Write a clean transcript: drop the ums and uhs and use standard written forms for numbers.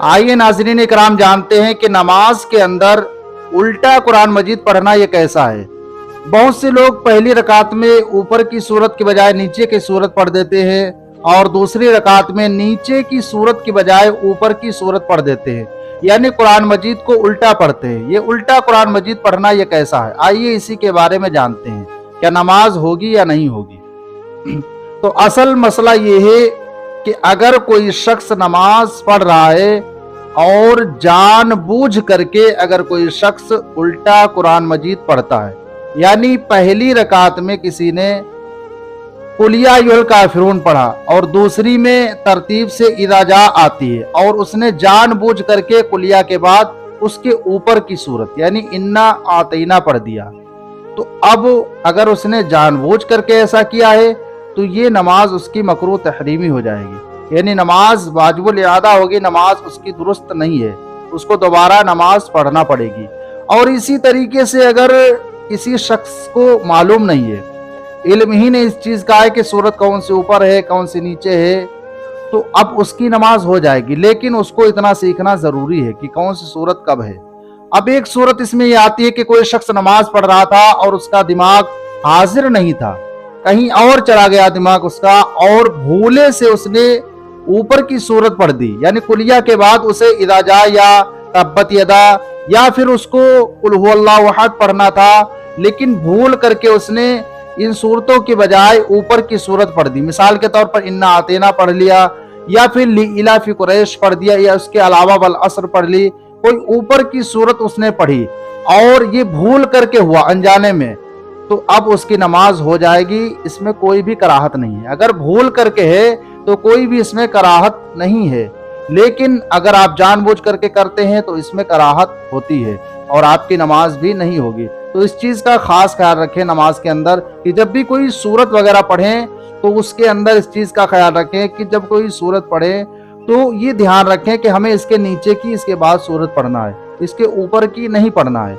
आइए नाज़रीन इकराम जानते हैं कि नमाज के अंदर उल्टा कुरान मजीद पढ़ना ये कैसा है। बहुत से लोग पहली रकात में ऊपर की सूरत के बजाय नीचे की सूरत पढ़ देते हैं और दूसरी रकात में नीचे की सूरत की बजाय ऊपर की सूरत पढ़ देते हैं, यानी कुरान मजीद को उल्टा पढ़ते हैं। ये उल्टा कुरान मजीद पढ़ना ये कैसा है, आइए इसी के बारे में जानते हैं। क्या नमाज होगी या नहीं होगी। तो असल मसला ये है कि अगर कोई शख्स नमाज पढ़ रहा है और जानबूझ करके अगर कोई शख्स उल्टा कुरान मजीद पढ़ता है, यानी पहली रकात में किसी ने कुल या अय्युहल काफिरून पढ़ा और दूसरी में तरतीब से इज़ा जा आती है और उसने जानबूझ करके कुलिया के बाद उसके ऊपर की सूरत यानी इन्ना आतीना पढ़ दिया, तो अब अगर उसने जानबूझ करके ऐसा किया है तो ये नमाज उसकी मकरूह तहरीमी हो जाएगी, यानी नमाज वाजिबुल इआदा होगी, नमाज उसकी दुरुस्त नहीं है, उसको दोबारा नमाज पढ़ना पड़ेगी। और इसी तरीके से अगर किसी शख्स को मालूम नहीं है, इल्म ही नहीं इस चीज़ का है कि सूरत कौन सी ऊपर है कौन सी नीचे है, तो अब उसकी नमाज हो जाएगी, लेकिन उसको इतना सीखना ज़रूरी है कि कौन सी सूरत कब है। अब एक सूरत इसमें ये आती है कि कोई शख्स नमाज पढ़ रहा था और उसका दिमाग हाजिर नहीं था, कहीं और चला गया दिमाग उसका और भूले से उसने ऊपर की सूरत पढ़ दी, यानी कुलिया के बाद उसे इज़ा जा या तब्बत यदा या फिर उसको कुल हुवल्लाहु अहद पढ़ना था, लेकिन भूल करके उसने इन सूरतों के बजाय ऊपर की सूरत पढ़ दी। मिसाल के तौर पर इन्ना आतेना पढ़ लिया या फिर लिइला फी कुरैश पढ़ दिया या उसके अलावा वल असर पढ़ ली, कोई ऊपर की सूरत उसने पढ़ी और ये भूल करके हुआ अनजाने में, तो अब उसकी नमाज हो जाएगी, इसमें कोई भी कराहत नहीं है। अगर भूल करके है तो कोई भी इसमें कराहत नहीं है, लेकिन अगर आप जानबूझ करके करते हैं तो इसमें कराहत होती है और आपकी नमाज भी नहीं होगी। तो इस चीज़ का खास ख्याल रखें नमाज के अंदर कि जब भी कोई सूरत वगैरह पढ़ें तो उसके अंदर इस चीज़ का ख्याल रखें कि जब कोई सूरत पढ़ें तो ये ध्यान रखें कि हमें इसके नीचे की इसके बाद सूरत पढ़ना है, इसके ऊपर की नहीं पढ़ना है।